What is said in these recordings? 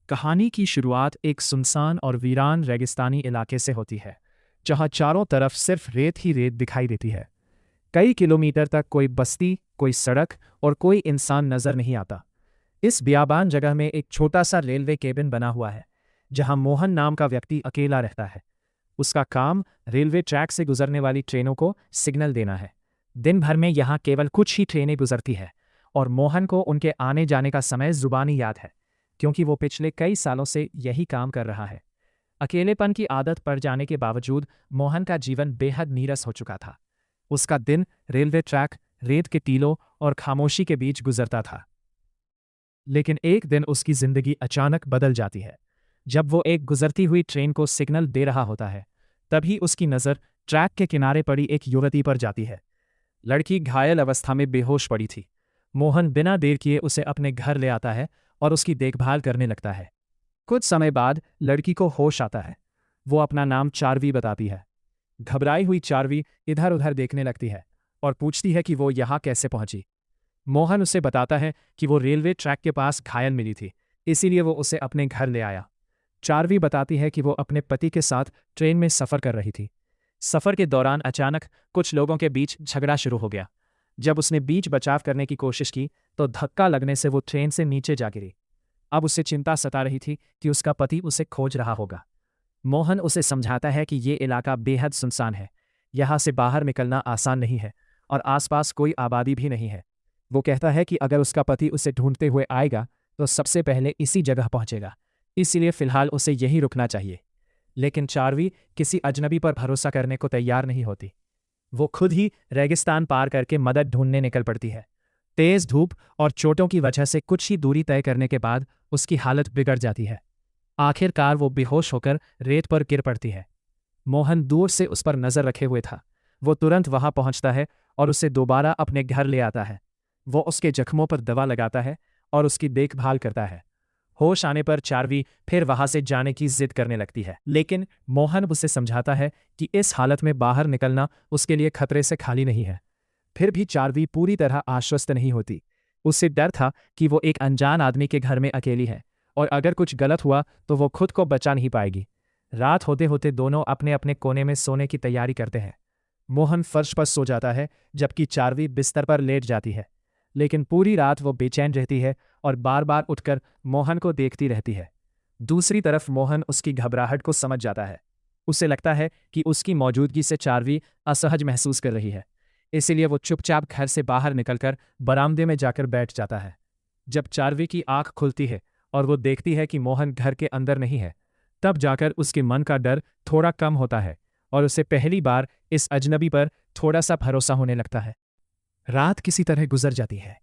कहानी की शुरुआत एक सुनसान और वीरान रेगिस्तानी इलाके से होती है, जहां चारों तरफ सिर्फ रेत ही रेत दिखाई देती है। कई किलोमीटर तक कोई बस्ती, कोई सड़क और कोई इंसान नजर नहीं आता। इस बियाबान जगह में एक छोटा सा रेलवे केबिन बना हुआ है, जहां मोहन नाम का व्यक्ति अकेला रहता है। उसका काम रेलवे ट्रैक से गुजरने वाली ट्रेनों को सिग्नल देना है। दिन भर में यहाँ केवल कुछ ही ट्रेनें गुजरती है और मोहन को उनके आने जाने का समय जुबानी याद है, क्योंकि वो पिछले कई सालों से यही काम कर रहा है। अकेलेपन की आदत पड़ जाने के बावजूद मोहन का जीवन बेहद नीरस हो चुका था। उसका दिन रेलवे ट्रैक, रेत के टीलों और खामोशी के बीच गुजरता था। लेकिन एक दिन उसकी जिंदगी अचानक बदल जाती है। जब वो एक गुजरती हुई ट्रेन को सिग्नल दे रहा होता है, तभी उसकी नज़र ट्रैक के किनारे पड़ी एक युवती पर जाती है। लड़की घायल अवस्था में बेहोश पड़ी थी। मोहन बिना देर किए उसे अपने घर ले आता है और उसकी देखभाल करने लगता है। कुछ समय बाद लड़की को होश आता है। वो अपना नाम चार्वी बताती है। घबराई हुई चार्वी इधर उधर देखने लगती है और पूछती है कि वो यहाँ कैसे पहुंची। मोहन उसे बताता है कि वो रेलवे ट्रैक के पास घायल मिली थी, इसीलिए वो उसे अपने घर ले आया। चार्वी बताती है कि वो अपने पति के साथ ट्रेन में सफ़र कर रही थी। सफ़र के दौरान अचानक कुछ लोगों के बीच झगड़ा शुरू हो गया। जब उसने बीच बचाव करने की कोशिश की तो धक्का लगने से वो ट्रेन से नीचे जा गिरी। अब उसे चिंता सता रही थी कि उसका पति उसे खोज रहा होगा। मोहन उसे समझाता है कि ये इलाका बेहद सुनसान है, यहाँ से बाहर निकलना आसान नहीं है और आसपास कोई आबादी भी नहीं है। वो कहता है कि अगर उसका पति उसे ढूंढते हुए आएगा तो सबसे पहले इसी जगह पहुंचेगा, इसलिए फिलहाल उसे यहीं रुकना चाहिए। लेकिन चार्वी किसी अजनबी पर भरोसा करने को तैयार नहीं होती। वो खुद ही रेगिस्तान पार करके मदद ढूंढने निकल पड़ती है। तेज धूप और चोटों की वजह से कुछ ही दूरी तय करने के बाद उसकी हालत बिगड़ जाती है। आखिरकार वो बेहोश होकर रेत पर गिर पड़ती है। मोहन दूर से उस पर नजर रखे हुए था। वो तुरंत वहां पहुंचता है और उसे दोबारा अपने घर ले आता है। वो उसके जख्मों पर दवा लगाता है और उसकी देखभाल करता है। होश आने पर चार्वी फिर वहां से जाने की जिद करने लगती है, लेकिन मोहन उसे समझाता है कि इस हालत में बाहर निकलना उसके लिए खतरे से खाली नहीं है। फिर भी चार्वी पूरी तरह आश्वस्त नहीं होती। उसे डर था कि वो एक अनजान आदमी के घर में अकेली है और अगर कुछ गलत हुआ तो वो खुद को बचा नहीं पाएगी। रात होते होते दोनों अपने अपने कोने में सोने की तैयारी करते हैं। मोहन फर्श पर सो जाता है जबकि चार्वी बिस्तर पर लेट जाती है, लेकिन पूरी रात वो बेचैन रहती है और बार बार उठकर मोहन को देखती रहती है। दूसरी तरफ मोहन उसकी घबराहट को समझ जाता है। उसे लगता है कि उसकी मौजूदगी से चार्वी असहज महसूस कर रही है, इसीलिए वो चुपचाप घर से बाहर निकलकर बरामदे में जाकर बैठ जाता है। जब चार्वी की आंख खुलती है और वो देखती है कि मोहन घर के अंदर नहीं है, तब जाकर उसके मन का डर थोड़ा कम होता है और उसे पहली बार इस अजनबी पर थोड़ा सा भरोसा होने लगता है। रात किसी तरह गुजर जाती है।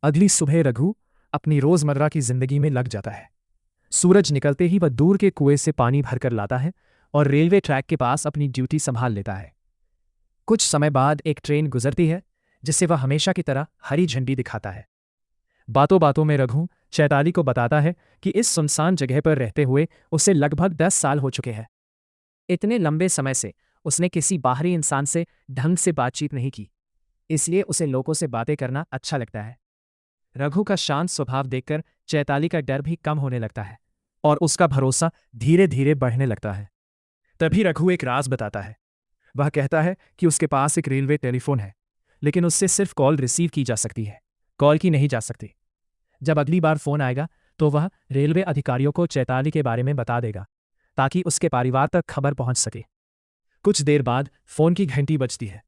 अगली सुबह रघु अपनी रोजमर्रा की जिंदगी में लग जाता है। सूरज निकलते ही वह दूर के कुएं से पानी भरकर लाता है और रेलवे ट्रैक के पास अपनी ड्यूटी संभाल लेता है। कुछ समय बाद एक ट्रेन गुजरती है, जिसे वह हमेशा की तरह हरी झंडी दिखाता है। बातों बातों में रघु चैताली को बताता है कि इस सुनसान जगह पर रहते हुए उसे लगभग 10 साल हो चुके हैं। इतने लंबे समय से उसने किसी बाहरी इंसान से ढंग से बातचीत नहीं की, इसलिए उसे लोगों से बातें करना अच्छा लगता है। रघु का शांत स्वभाव देखकर चैताली का डर भी कम होने लगता है और उसका भरोसा धीरे धीरे बढ़ने लगता है। तभी रघु एक राज बताता है। वह कहता है कि उसके पास एक रेलवे टेलीफोन है, लेकिन उससे सिर्फ कॉल रिसीव की जा सकती है, कॉल की नहीं जा सकती। जब अगली बार फोन आएगा तो वह रेलवे अधिकारियों को चैताली के बारे में बता देगा, ताकि उसके परिवार तक खबर पहुंच सके। कुछ देर बाद फोन की घंटी बजती है।